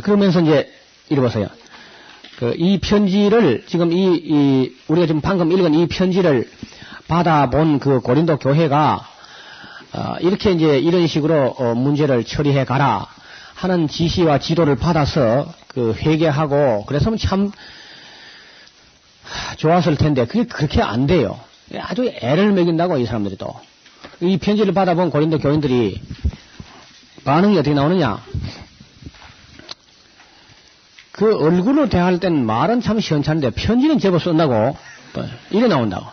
그러면서 이제, 이리 보세요. 이 편지를, 지금 우리가 지금 방금 읽은 이 편지를 받아본 그 고린도 교회가, 이렇게 이제 이런 식으로 문제를 처리해 가라 하는 지시와 지도를 받아서 회개하고, 그래서 참 좋았을 텐데, 그게 그렇게 안 돼요. 아주 애를 먹인다고, 이 사람들이 또. 이 편지를 받아본 고린도 교인들이 반응이 어떻게 나오느냐? 그 얼굴로 대할 땐 말은 참 시원찮은데 편지는 제법 쓴다고 이래 나온다고.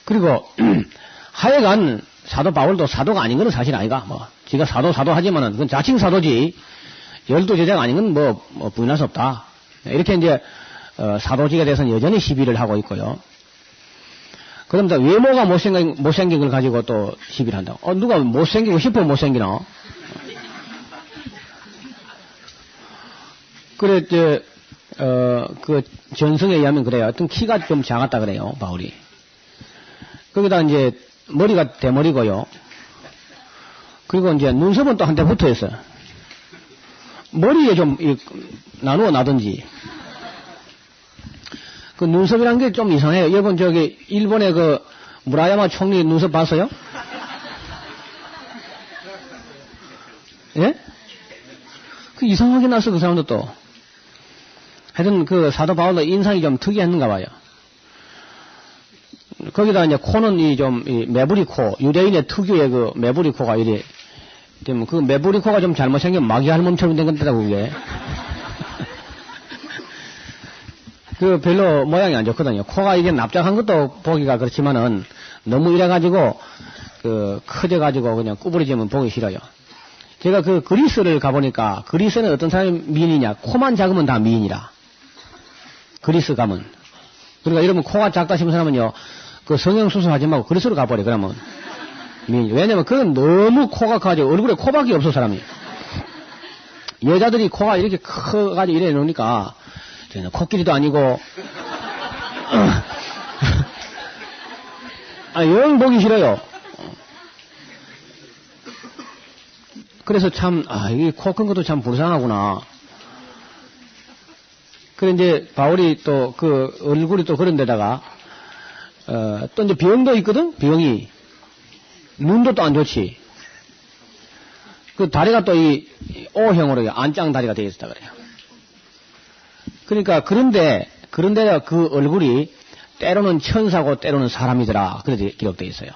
그리고 하여간 사도 바울도 사도가 아닌 건 사실 아니가. 지가 사도 하지만은 그건 자칭 사도지 열두 제자가 아닌 건 뭐 부인할 수 없다. 이렇게 이제 사도직에 대해서는 여전히 시비를 하고 있고요. 그럼 또 외모가 못생긴 걸 가지고 또 시비를 한다고. 누가 못생기고 싶어 못생기나? 그래, 그 전승에 의하면 그래요. 하여튼 키가 좀 작았다 그래요, 바울이. 거기다 이제 머리가 대머리고요. 그리고 이제 눈썹은 또 한 대 붙어 있어요. 머리에 좀 나누어 놔든지. 그 눈썹이란 게 좀 이상해요. 여러분 일본의 그 무라야마 총리 눈썹 봤어요? 예? 그 이상하게 났어, 그 사람도 또. 하여튼 그 사도 바울도 인상이 좀 특이했는가 봐요. 거기다 이제 코는 이 매부리 코, 유대인의 특유의 그 매부리 코가 이래 되면 그 매부리 코가 좀 잘못 생기면 마귀 할멈처럼 된 건데다 그게. 그 별로 모양이 안 좋거든요. 코가 이게 납작한 것도 보기가 그렇지만은 너무 이래가지고 커져가지고 그냥 구부러지면 보기 싫어요. 제가 그 그리스를 가보니까 그리스는 어떤 사람이 미인이냐? 코만 작으면 다 미인이라. 그리스 가면. 그러니까 여러분 코가 작다 싶은 사람은요, 그 성형수술 하지 말고 그리스로 가버려, 그러면. 미인. 왜냐면 그건 너무 코가 커가지고 얼굴에 코밖에 없어, 사람이. 여자들이 코가 이렇게 커가지고 이래 놓으니까, 저는 코끼리도 아니고, 영 보기 싫어요. 그래서 참, 이 코 큰 것도 참 불쌍하구나. 그래, 이제, 바울이 또, 얼굴이 또 그런 데다가, 또 이제 병도 있거든? 병이. 눈도 또 안 좋지. 그 다리가 또 O형으로 안짱 다리가 되어 있었다 그래요. 그러니까, 그런데 그 얼굴이 때로는 천사고 때로는 사람이더라. 그렇게 기록되어 있어요.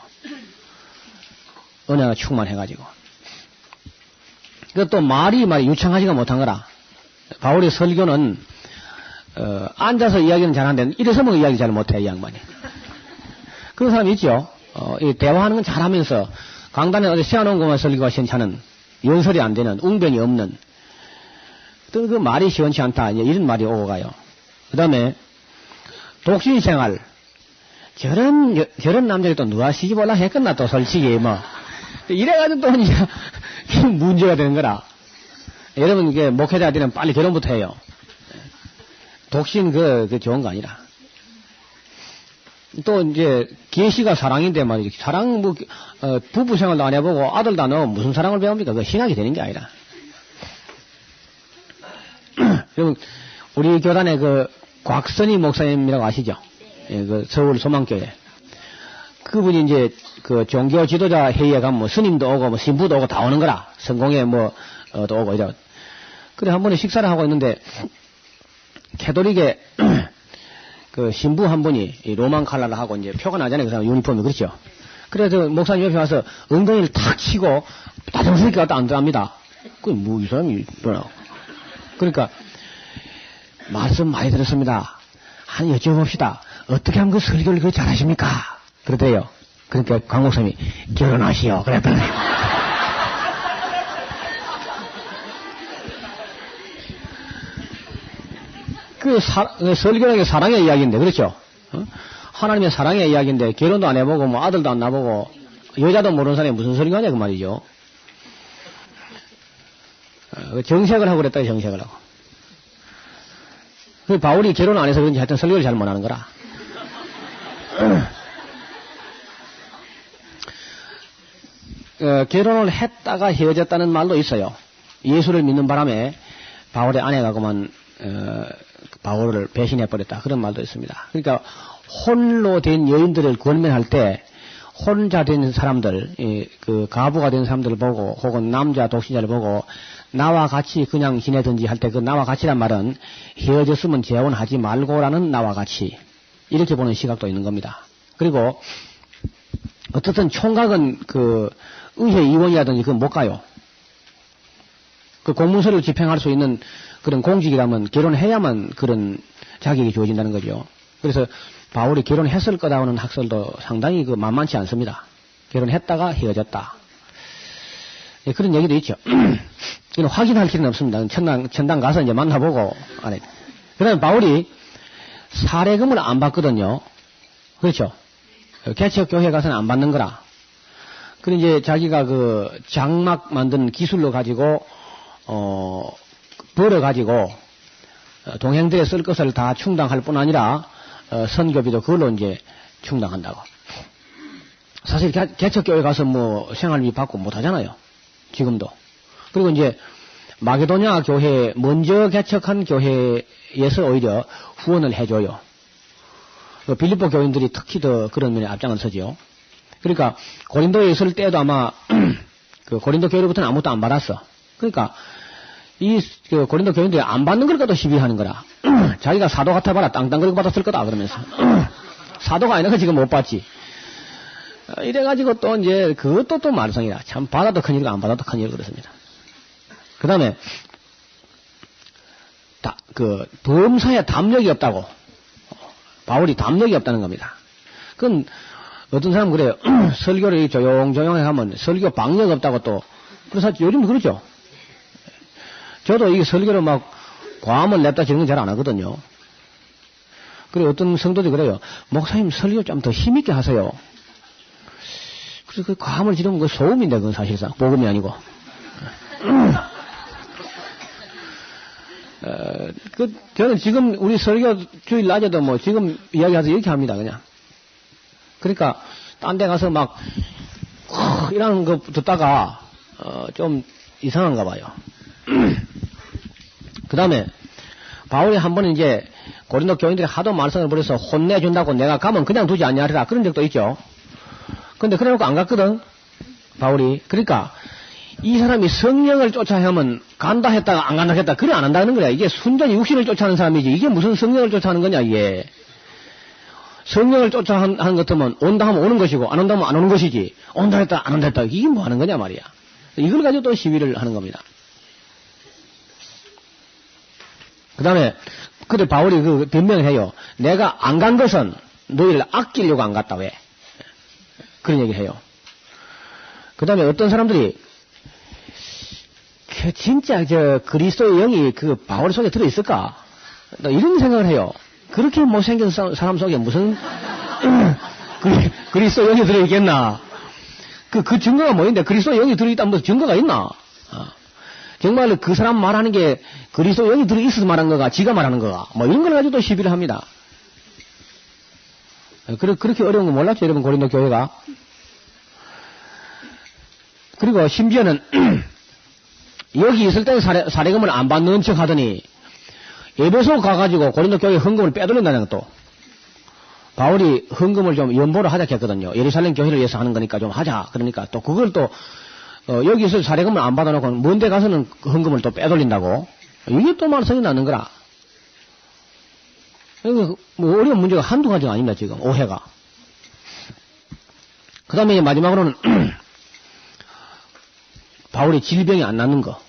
은혜가 충만해가지고. 그것도 말이 유창하지가 못한 거라. 바울의 설교는, 앉아서 이야기는 잘하는데, 일어서면 이야기 잘 못해, 이 양반이. 그런 사람이 있죠. 대화하는 건 잘하면서, 강단에 어디 세워놓은 것만 설교가 시원찮은, 연설이 안 되는, 웅변이 없는, 또 그 말이 시원치 않다. 이런 말이 오고 가요. 그 다음에, 독신 생활. 저런 남자를 또 누가 시집올라 했겠나, 또 솔직히, 이래가지고 또 이제, 문제가 되는 거라. 여러분, 이게 목회자들은 빨리 결혼부터 해요. 독신 그 좋은 거 아니라. 또 이제 계시가 사랑인데 말이지. 사랑 부부 생활도 안 해보고 아들도 안 하고 무슨 사랑을 배웁니까? 그 신학이 되는 게 아니라. 여러분 우리 교단의 그 곽선희 목사님이라고 아시죠? 예, 그 서울 소망교회. 그분이 이제 그 종교 지도자 회의에 가면 스님도 오고 신부도 오고 다 오는 거라. 성공회 또 오고 이래. 그래 한 번에 식사를 하고 있는데. 캐톨릭의 그 신부 한 분이 로만 칼라를 하고 이제 표가 나잖아요. 그 사람 유니폼이 그렇죠. 그래서 목사님 옆에 와서 엉덩이를 탁 치고 다정스럽게 갖다 앉아합니다. 그 뭐 이 사람이 뭐라고. 그러니까 말씀 많이 들었습니다. 한 여쭤봅시다. 어떻게 하면 그 설교를 그 잘하십니까? 그러대요. 그러니까 강 목사님이 결혼하시오. 그랬더니 설교라는 게 사랑의 이야기인데, 그렇죠? 하나님의 사랑의 이야기인데, 결혼도 안 해보고, 아들도 안 낳아보고, 여자도 모르는 사람이 무슨 설교 하냐, 그 말이죠. 정색을 하고 그랬다, 정색을 하고. 그 바울이 결혼 안 해서 그런지 하여튼 설교를 잘 못하는 거라. 결혼을 했다가 헤어졌다는 말도 있어요. 예수를 믿는 바람에 바울의 아내가 그만 바울을 배신해버렸다. 그런 말도 있습니다. 그러니까 홀로 된 여인들을 권면할 때 혼자 된 사람들, 그 가부가 된 사람들을 보고 혹은 남자 독신자를 보고 나와 같이 그냥 지내든지 할 때 그 나와 같이란 말은 헤어졌으면 재혼하지 말고라는 나와 같이 이렇게 보는 시각도 있는 겁니다. 그리고 어떻든 총각은 그 의회 의원이라든지 그건 못 가요. 그 공문서를 집행할 수 있는 그런 공직이라면 결혼해야만 그런 자격이 주어진다는 거죠. 그래서 바울이 결혼했을 거다라는 학설도 상당히 그 만만치 않습니다. 결혼했다가 헤어졌다. 예, 그런 얘기도 있죠. 이건 확인할 필요는 없습니다. 천당 가서 이제 만나보고 안 해. 그 다음에 바울이 사례금을 안 받거든요. 그렇죠. 개척교회 가서는 안 받는 거라. 그리고 이제 자기가 그 장막 만드는 기술로 가지고, 벌어가지고, 동행들에 쓸 것을 다 충당할 뿐 아니라, 선교비도 그걸로 이제 충당한다고. 사실 개척교회 가서 뭐 생활비 받고 못 하잖아요. 지금도. 그리고 이제 마게도냐 교회, 먼저 개척한 교회에서 오히려 후원을 해줘요. 빌립보 교인들이 특히 더 그런 면에 앞장을 서죠. 그러니까 고린도에 있을 때도 아마 그 고린도 교회로부터는 아무것도 안 받았어. 그러니까 그 고린도 교인들이 안 받는 걸 갖다 시비하는 거라. 자기가 사도 같아봐라 땅땅거리고 받았을 거다 그러면서 사도가 아니라 지금 못 받지. 이래가지고 또 이제 그것도 또 말썽이라. 참 받아도 큰일이고 안 받아도 큰일 그렇습니다. 그 다음에 그 범사에 담력이 없다고. 바울이 담력이 없다는 겁니다. 그건 어떤 사람은 그래요. 설교를 조용조용히 하면 설교 방력 없다고 또. 그래서 요즘 그러죠. 저도 이 설교를 막 과음을 냈다 지는 건 잘 안 하거든요. 그리고 어떤 성도들이 그래요. 목사님 설교 좀 더 힘있게 하세요. 그래서 그 과음을 지르면 그 소음인데 그건 사실상 복음이 아니고. 저는 지금 우리 설교 주일 낮에도 뭐 지금 이야기해서 이렇게 합니다, 그냥. 그러니까, 딴 데 가서 막, 이러는 거 듣다가, 좀 이상한가 봐요. 그 다음에, 바울이 한 번은 이제, 고린도 교인들이 하도 말썽을 부려서 혼내준다고 내가 가면 그냥 두지 않냐리라 그런 적도 있죠. 근데 그래 놓고 안 갔거든, 바울이. 그러니까, 이 사람이 성령을 쫓아야 하면 간다 했다가 안 간다 했다 그래 안 한다는 거야. 이게 순전히 육신을 쫓아하는 사람이지. 이게 무슨 성령을 쫓아하는 거냐 이게. 성령을 쫓아하는 것 같으면 온다 하면 오는 것이고 안 온다 하면 안 오는 것이지. 온다 했다 안 온다 했다 이게 뭐 하는 거냐 말이야. 이걸 가지고 또 시비를 하는 겁니다. 그 다음에 그때 바울이 그 변명을 해요. 내가 안 간 것은 너희를 아끼려고 안 갔다 왜. 그런 얘기를 해요. 그 다음에 어떤 사람들이 진짜 그리스도의 영이 그 바울 속에 들어있을까? 이런 생각을 해요. 그렇게 못생긴 사람 속에 무슨 그리스도 영이 들어있겠나? 그 증거가 뭐인데 그리스도 영이 들어있다면 무슨 증거가 있나? 정말 그 사람 말하는 게 그리스도 영이 들어있어서 말하는 거가 지가 말하는 거가 뭐 이런 걸 가지고 또 시비를 합니다. 그렇게 어려운 거 몰랐죠 여러분 고린도 교회가? 그리고 심지어는 여기 있을 때는 사례금을 안 받는 척 하더니 에베소 가가지고 고린도 교회 헌금을 빼돌린다는 것도 바울이 헌금을 좀 연보를 하자 했거든요. 예루살렘 교회를 위해서 하는 거니까 좀 하자. 그러니까 또 그걸 또 여기 있을 사례금을 안 받아놓고 먼데 가서는 헌금을 또 빼돌린다고. 이게 또 말썽이 나는 거라. 뭐 어려운 문제가 한두 가지가 아닙니다 지금 오해가. 그 다음에 이제 마지막으로는 바울이 질병이 안 낫는 거.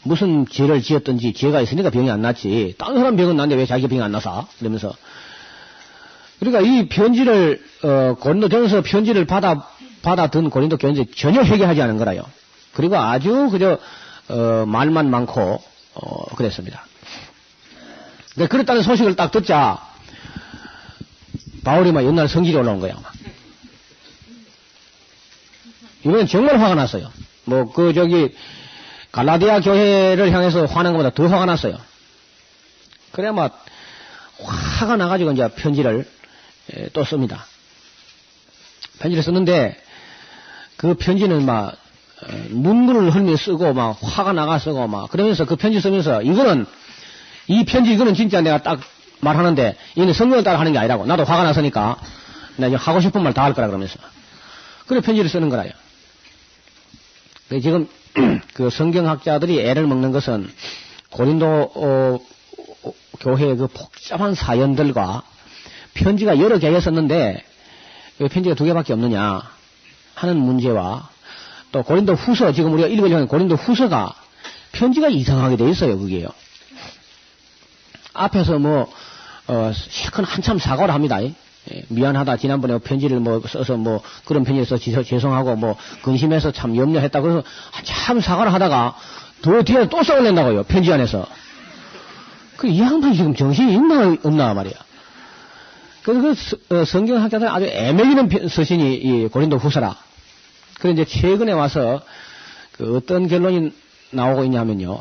무슨 죄를 지었든지 죄가 있으니까 병이 안 낫지. 다른 사람 병은 나는데 왜 자기 병이 안 나서? 그러면서. 그러니까 이 편지를, 고린도전서 편지를 받아든 고린도 교인들이 전혀 회개하지 않은 거라요. 그리고 아주 그저, 말만 많고, 그랬습니다. 그러니까 그랬다는 소식을 딱 듣자, 바울이 막 옛날 성질이 올라온 거야, 아마. 이번엔 정말 화가 났어요. 갈라디아 교회를 향해서 화난 것보다 더 화가 났어요. 그래야 막, 화가 나가지고 이제 편지를 또 씁니다. 편지를 썼는데, 그 편지는 막, 눈물을 흘며 쓰고 막 화가 나가 쓰고 막 그러면서 그 편지 쓰면서 이거는 진짜 내가 딱 말하는데 이는 성경을 따라 하는 게 아니라고. 나도 화가 났으니까 내가 하고 싶은 말 다 할 거라 그러면서 그래 편지를 쓰는 거라요. 지금 그 성경학자들이 애를 먹는 것은 고린도 교회의 그 복잡한 사연들과 편지가 여러 개가 썼는데 왜 편지가 2개밖에 없느냐 하는 문제와 또 고린도 후서 지금 우리가 읽으려는 고린도 후서가 편지가 이상하게 돼 있어요. 그게요. 앞에서 실컷 한참 사과를 합니다. 미안하다. 지난번에 편지를 써서 그런 편지를 써서 죄송하고 근심해서 참 염려했다. 그래서 참 사과를 하다가 더 뒤에 또 썩을 낸다고요. 편지 안에서. 이 양반이 지금 정신이 있나 없나 말이야. 그래서 성경학자들 아주 애매기는 서신이 이 고린도 후서라. 그런데 이제 최근에 와서 어떤 결론이 나오고 있냐면요.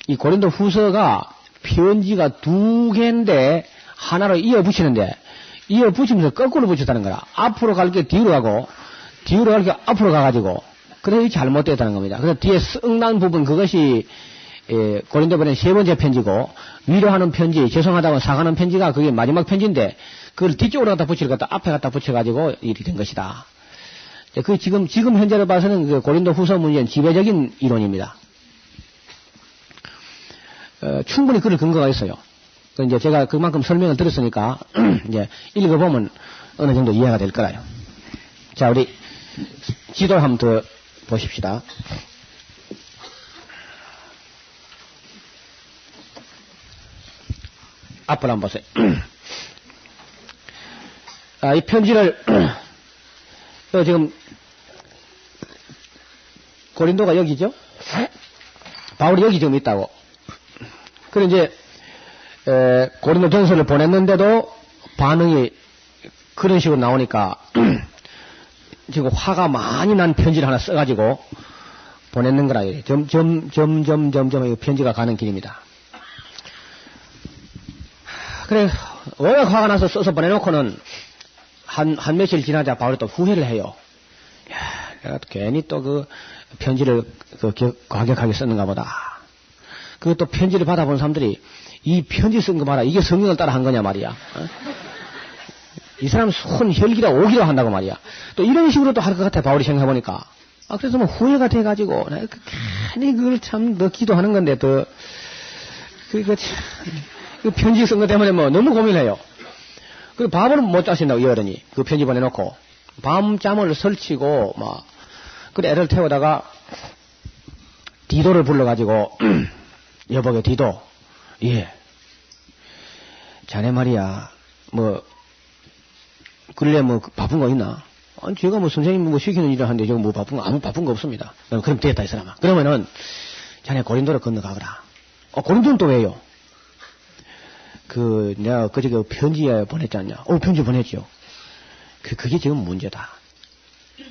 이 고린도 후서가 편지가 2개인데 하나로 이어붙이는데 이어붙이면서 거꾸로 붙였다는 거라. 앞으로 갈 게 뒤로 가고 뒤로 갈 게 앞으로 가가지고 그래서 잘못됐다는 겁니다. 그래서 뒤에 썩난 부분 그것이 고린도번에 3번째 편지고 위로하는 편지, 죄송하다고 사과하는 편지가 그게 마지막 편지인데 그걸 뒤쪽으로 갖다 붙이를 갖다 앞에 갖다 붙여가지고 이렇게 된 것이다. 그 지금 현재로 봐서는 그 고린도 후서 문제는 지배적인 이론입니다. 충분히 그럴 근거가 있어요. 이제 제가 그만큼 설명을 드렸으니까 이제 읽어보면 어느 정도 이해가 될 거라요. 자, 우리 지도를 한번 더 보십시다. 앞을 한번 보세요. 이 편지를 지금 고린도가 여기죠? 바울이 여기 지금 있다고. 그래 이제 고린도 전서를 보냈는데도 반응이 그런 식으로 나오니까 지금 화가 많이 난 편지를 하나 써가지고 보냈는 거라. 점점 편지가 가는 길입니다. 그래 워낙 화가 나서 써서 보내놓고는 한 며칠 지나자 바울이 또 후회를 해요. 야, 내가 괜히 또 그 편지를 과격하게 썼는가 보다. 그것도 편지를 받아본 사람들이 이 편지 쓴 거 봐라. 이게 성경을 따라 한 거냐 말이야. 이 사람 손 혈기라 오기라 한다고 말이야. 또 이런 식으로 또 할 것 같아. 바울이 생각해보니까. 그래서 후회가 돼가지고 괜히 그걸 참 넣기도 하는 건데 더 그 편지 쓴 거 때문에 너무 고민해요. 그 밥을 못 자신다고 이 어른이 그 편지 보내놓고 밤잠을 설치고 그래 애를 태우다가 디도를 불러가지고 여보게 디도, 예, 자네 말이야 근래 바쁜 거 있나? 아니 제가 선생님 시키는 일을 하는데 제가 아무 바쁜 거 없습니다. 그럼 되겠다 이 사람아. 그러면은 자네 고린도로 건너가거라. 고린도는 또 왜요? 내가 그저께 편지에 보냈지 않냐? 편지 보냈죠. 그게 지금 문제다.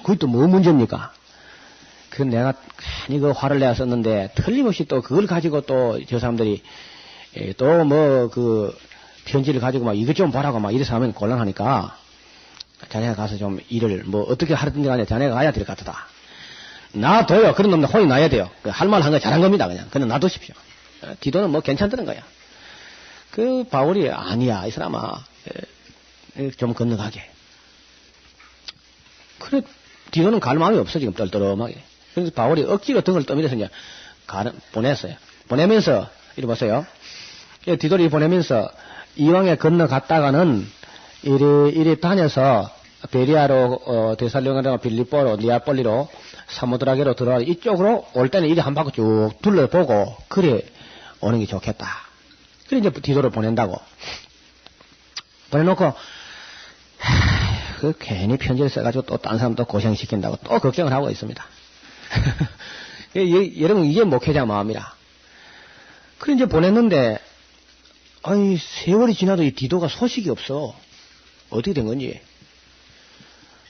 그게 또 뭐 문제입니까? 내가 괜히 화를 내야 썼는데, 틀림없이 또 그걸 가지고 또 저 사람들이, 편지를 가지고 이것 좀 보라고 이래서 하면 곤란하니까, 자네가 가서 좀 일을 어떻게 하든지 간에 자네가 가야 될 것 같다. 놔둬요. 그런 놈들 혼이 나야 돼요. 할 말 한 거 잘한 겁니다. 그냥 놔두십시오. 디도는 괜찮다는 거야. 바울이 아니야 이 사람아 좀 건너가게. 그래 디도는 갈 마음이 없어 지금 떨떠름하게. 그래서 바울이 억지로 등을 떠밀어서 이제 보냈어요. 보내면서 이리 보세요. 디도를 보내면서 이왕에 건너갔다가는 이리 다녀서 베리아로 데살로니가로 빌립보로 니아폴리로 사모드라게로 들어가 이쪽으로 올 때는 이리 한 바퀴 쭉 둘러보고 그래 오는 게 좋겠다. 그래 이제 디도를 보낸다고. 보내놓고 괜히 편지를 써가지고 또 딴 사람 또 고생시킨다고 또 걱정을 하고 있습니다. 여러분 이게 목회자 마음이라. 그래 이제 보냈는데 세월이 지나도 이 디도가 소식이 없어. 어떻게 된 건지.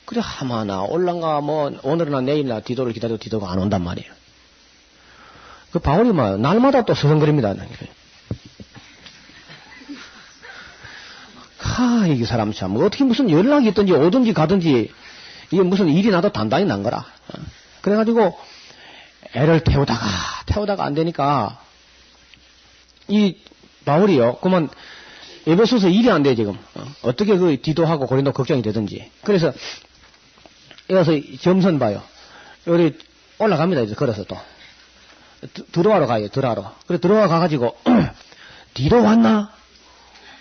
그래 하마나 올란가 오늘이나 내일이나 디도를 기다려도 디도가 안 온단 말이에요. 바울이 날마다 또 서성거립니다. 이 사람 참 어떻게 무슨 연락이 있든지 오든지 가든지 이게 무슨 일이 나도 단단히 난 거라. 그래가지고 애를 태우다가 안 되니까, 이 바울이요, 그만 에베소서 일이 안 돼, 지금. 어떻게 그 디도하고 고린도 걱정이 되든지. 그래서, 여기서 점선 봐요. 여기 올라갑니다, 이제 걸어서 또. 들어와러 가요, 들어와러. 그래, 들어와 가가지고, 디도 왔나?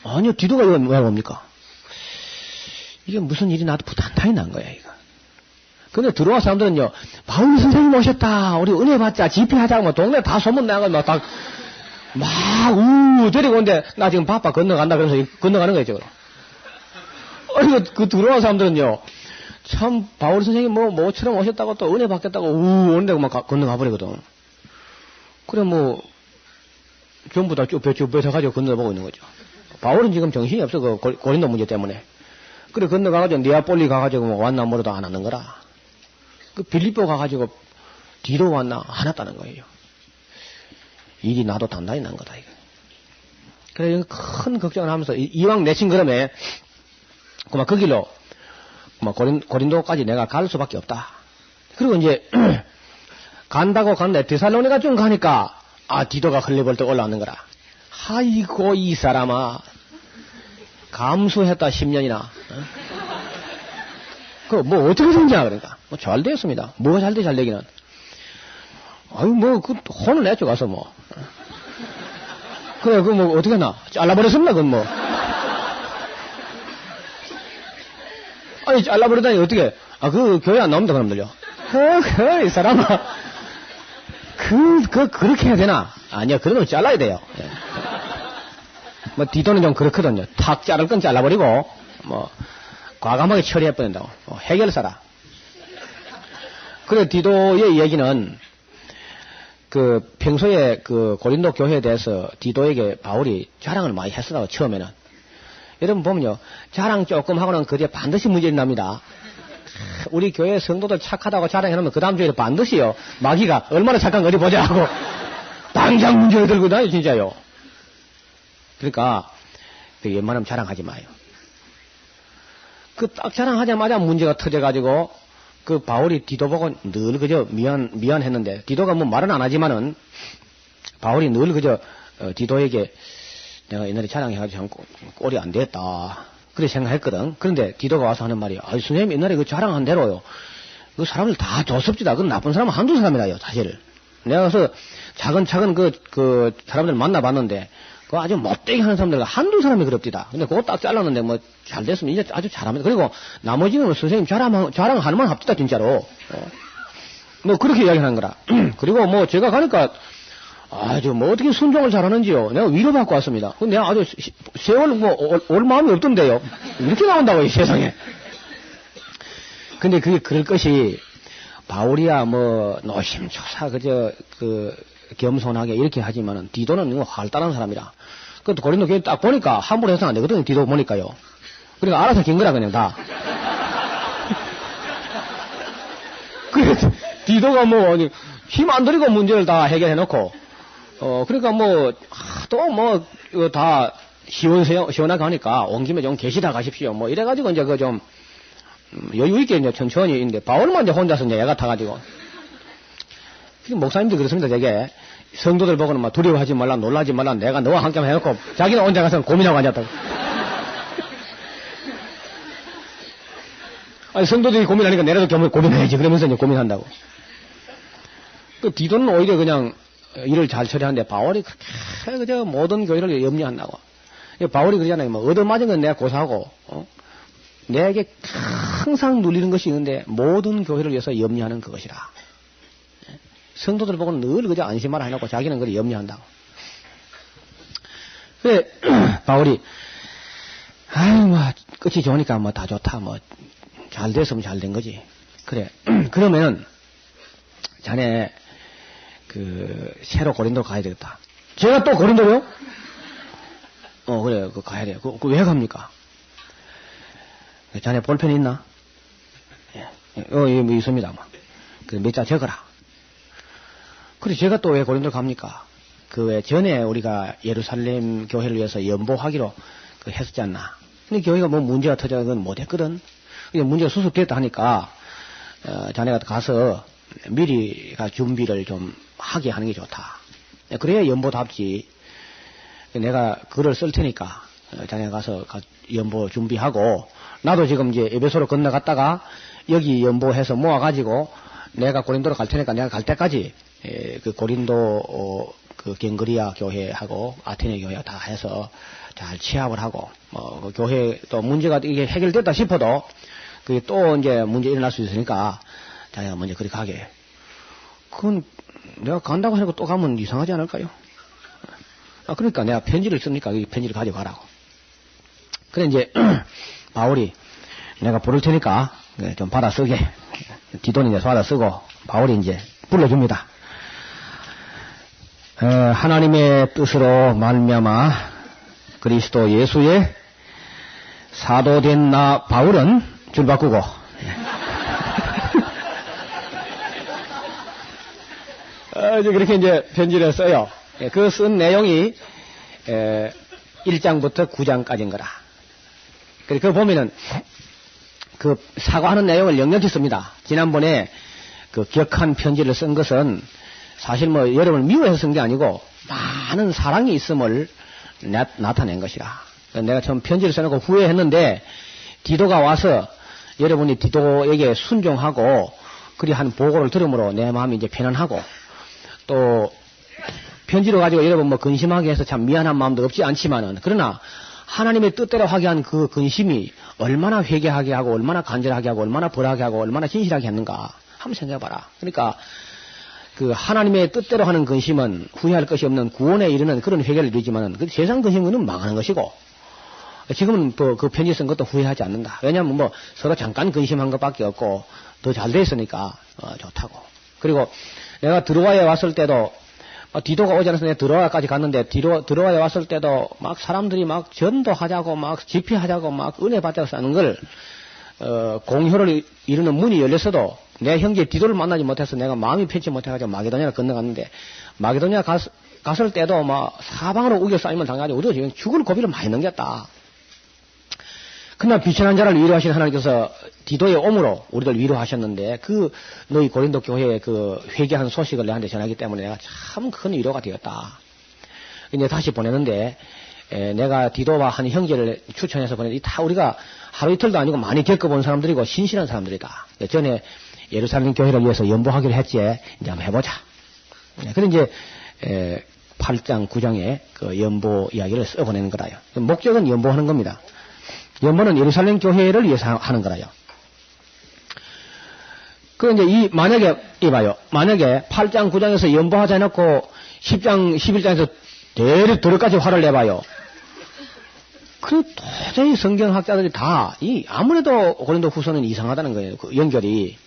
아니요, 디도가 이건 왜 옵니까? 이게 무슨 일이 나도 부단단히 난 거야, 이거. 근데 들어와 사람들은요, 바울 선생님 오셨다, 우리 은혜 받자, 집회하자고, 뭐, 동네 다 소문나가지고, 데리고 온데, 나 지금 바빠 건너간다, 그러면서 건너가는 거예요, 지금. 그 들어와 사람들은요, 참, 바울 선생님 뭐처럼 오셨다고 또 은혜 받겠다고, 오는데 막 건너가 버리거든. 그래, 전부 다 쭉 뱉어가지고 건너보고 있는 거죠. 바울은 지금 정신이 없어, 그 고린도 문제 때문에. 그래, 건너가가지고 니아폴리 가가지고 왔나 뭐라도 안 하는 거라. 그 빌립보 가가지고 디도 왔나 안 왔다는 거예요. 일이 나도 단단히 난 거다, 이거. 그래, 큰 걱정을 하면서, 이왕 내친 그러면, 그 길로, 고린도까지 내가 갈 수밖에 없다. 그리고 이제, 간다고 갔는데, 데살로니가 좀 가니까, 디도가 흘려벌떡 올라오는 거라. 아이고, 이 사람아. 감수했다, 10년이나. 어떻게 됐냐, 그러니까. 잘 됐습니다. 뭐가 잘 되기는. 혼을 냈죠, 가서 그래, 어떻게 했나? 잘라버렸습니다, 아니, 잘라버리다니, 어떻게. 교회 안 나옵니다, 그놈들요. 이 사람아. 그렇게 해야 되나? 아니요, 그런 걸 잘라야 돼요. 디도는 좀 그렇거든요. 탁 자를 건 잘라버리고, 과감하게 처리해버린다고. 해결사라. 그래, 디도의 얘기는, 평소에 고린도 교회에 대해서 디도에게 바울이 자랑을 많이 했으라고, 처음에는. 여러분 보면요, 자랑 조금 하고는 그 뒤에 반드시 문제가 납니다. 우리 교회 성도들 착하다고 자랑해놓으면 그 다음 주에 반드시요, 마귀가 얼마나 착한 거 어디 보자 하고, 당장 문제를 들고 다녀, 진짜요. 그러니까, 웬만하면 자랑하지 마요. 딱 자랑하자마자 문제가 터져가지고, 바울이 디도 보고 늘 그저 미안했는데, 디도가 말은 안 하지만은, 바울이 늘 그저, 디도에게 내가 옛날에 자랑해가지고 꼴이 안 됐다. 그렇게 생각했거든. 그런데 디도가 와서 하는 말이, 선생님 옛날에 그 자랑한 대로요. 그 사람들 다 조섭지다. 그 나쁜 사람은 한두 사람이라요, 사실. 내가 가서 차근차근 사람들 만나봤는데, 아주 못되게 하는 사람들 한두 사람이 그럽디다. 근데 그거 딱 잘랐는데 잘 됐으면 이제 아주 잘합니다. 그리고 나머지는 선생님 자랑하는 만 합디다, 진짜로. 그렇게 이야기하는 거라. 그리고 제가 가니까 아주 어떻게 순종을 잘하는지요. 내가 위로받고 왔습니다. 근데 내가 아주 세월 올 마음이 없던데요. 이렇게 나온다고, 이 세상에. 근데 그게 그럴 것이 바울이야 노심초사 겸손하게 이렇게 하지만은 디도는 활달한 사람이라. 그것도 고린도 교회 딱 보니까 함부로 해서 안 되거든요. 디도 보니까요. 그러니까 알아서 긴 거라 그냥 다. 그래서 디도가 힘 안 들이고 문제를 다 해결해 놓고 그러니까 다 시원하게 하니까 온 김에 좀 계시다 가십시오. 이래가지고 이제 좀 여유 있게 이제 천천히 있는데 바울만 이제 혼자서 이제 애가 타가지고. 목사님도 그렇습니다, 되게. 성도들 보고는 두려워하지 말라, 놀라지 말라, 내가 너와 함께 해놓고, 자기는 혼자 가서 고민하고 앉았다고. 아니, 성도들이 고민하니까 내려도 고민해야지. 그러면서 이제 고민한다고. 디도는 오히려 그냥 일을 잘 처리하는데, 바울이 그렇게 그저 모든 교회를 염려한다고. 바울이 그러잖아요. 얻어맞은 건 내가 고사하고, 내게 항상 눌리는 것이 있는데, 모든 교회를 위해서 염려하는 그것이라. 성도들 보고는 늘 그저 안심하라 해놓고 자기는 그래 염려한다고. 그래, 바울이, 끝이 좋으니까 다 좋다. 잘 됐으면 잘 된 거지. 그래. 그러면은, 자네, 새로 고린도 가야 되겠다. 제가 또 고린도요? 그래, 가야 돼. 왜 갑니까? 자네 볼펜 있나? 예, 있습니다. 몇 자 적어라. 그래, 제가 또 왜 고린도 갑니까? 왜 전에 우리가 예루살렘 교회를 위해서 연보하기로 했었지 않나? 근데 교회가 문제가 터져서 그건 못했거든? 문제가 수습됐다 하니까, 자네가 가서 미리가 준비를 좀 하게 하는 게 좋다. 그래야 연보답지. 내가 글을 쓸 테니까 자네 가서 연보 준비하고 나도 지금 이제 에베소로 건너갔다가 여기 연보해서 모아가지고 내가 고린도로 갈 테니까 내가 갈 때까지 그 고린도 그 갱그리아 교회하고 아테네 교회 다 해서 잘 취합을 하고 그 교회 또 문제가 이게 해결됐다 싶어도 그게 또 이제 문제 일어날 수 있으니까 자네가 먼저 그리 가게. 그건 내가 간다고 하니까 또 가면 이상하지 않을까요? 그러니까 내가 편지를 쓰니까 이 편지를 가져가라고. 그래 이제 바울이 내가 부를 테니까 좀 받아 쓰게. 디도니 이제 받아 쓰고 바울이 이제 불러줍니다. 하나님의 뜻으로 말미암아 그리스도 예수의 사도된 나 바울은 줄 바꾸고 그렇게 이제 편지를 써요. 그 쓴 내용이 1장부터 9장까지인 거라. 그거 보면은 그 사과하는 내용을 넉넉히 씁니다. 지난번에 그 격한 편지를 쓴 것은 사실 뭐 여러분을 미워해서 쓴 게 아니고 많은 사랑이 있음을 나타낸 것이라. 내가 처음 편지를 써놓고 후회했는데 디도가 와서 여러분이 디도에게 순종하고 그리 한 보고를 들음으로 내 마음이 이제 편안하고 또 편지로 가지고 여러분 뭐 근심하게 해서 참 미안한 마음도 없지 않지만은 그러나 하나님의 뜻대로 하게 한 그 근심이 얼마나 회개하게 하고 얼마나 간절하게 하고 얼마나 벌하게 하고 얼마나 진실하게 했는가 한번 생각해봐라. 그러니까 그 하나님의 뜻대로 하는 근심은 후회할 것이 없는 구원에 이르는 그런 회개를 이루지만은 그 세상 근심은 망하는 것이고 지금은 그 편지 쓴 것도 후회하지 않는다. 왜냐하면 뭐 서로 잠깐 근심한 것밖에 없고 더 잘 됐으니까 좋다고. 그리고 내가 드로아에 왔을 때도 디도가 오지 않아서 내가 드로아까지 갔는데 드로아에 왔을 때도 막 사람들이 막 전도하자고 막 집회하자고 막 은혜 받자고 하는 걸 공효를 이루는 문이 열렸어도 내 형제 디도를 만나지 못해서 내가 마음이 편치 못해가지고 마게도냐를 건너갔는데 마게도냐 갔을 때도 막 사방으로 우겨싸임을 당해가지고 우리가 지금 죽을 고비를 많이 넘겼다. 그러나 비천한 자를 위로하신 하나님께서 디도의 옴으로 우리를 위로하셨는데 그 너희 고린도 교회에 그 회개한 소식을 내한테 전하기 때문에 내가 참 큰 위로가 되었다. 이제 다시 보내는데 내가 디도와 한 형제를 추천해서 보내는데 다 우리가 하루 이틀도 아니고 많이 겪어본 사람들이고 신실한 사람들이다. 전에 예루살렘 교회를 위해서 연보하기로 했지. 이제 한번 해보자. 그래 이제 8장 9장에 그 연보 이야기를 써보내는 거라요. 목적은 연보하는 겁니다. 연보는 예루살렘 교회를 위해서 하는 거라요. 그 이제 만약에 이봐요. 만약에 8장 9장에서 연보하자 해놓고 10장 11장에서 대리 도로까지 화를 내봐요. 그 도저히 성경학자들이 다 아무래도 고린도 후서는 이상하다는 거예요. 그 연결이.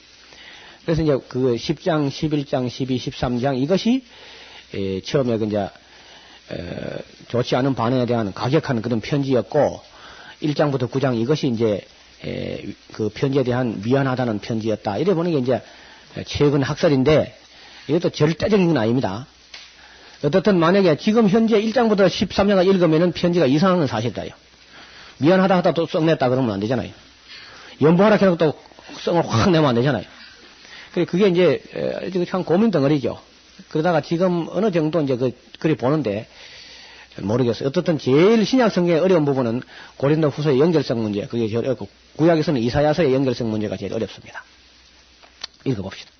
그래서 이제 그 10장, 11장, 12, 13장 이것이 처음에 그 이제 좋지 않은 반응에 대한 가격한 그런 편지였고 1장부터 9장 이것이 이제 그 편지에 대한 미안하다는 편지였다. 이래 보는 게 이제 최근 학설인데 이것도 절대적인 건 아닙니다. 어떻든 만약에 지금 현재 1장부터 13장을 읽으면은 편지가 이상한 건 사실이다요. 미안하다 하다 또 썩 냈다 그러면 안 되잖아요. 연보하라 해놓고 또 썩을 확 내면 안 되잖아요. 그게 이제 참 고민 덩어리죠. 그러다가 지금 어느 정도 이제 그리 보는데 모르겠어요. 어떻든 제일 신약 성경의 어려운 부분은 고린도 후서의 연결성 문제, 그게 제일 어렵고 구약에서는 이사야서의 연결성 문제가 제일 어렵습니다. 읽어봅시다.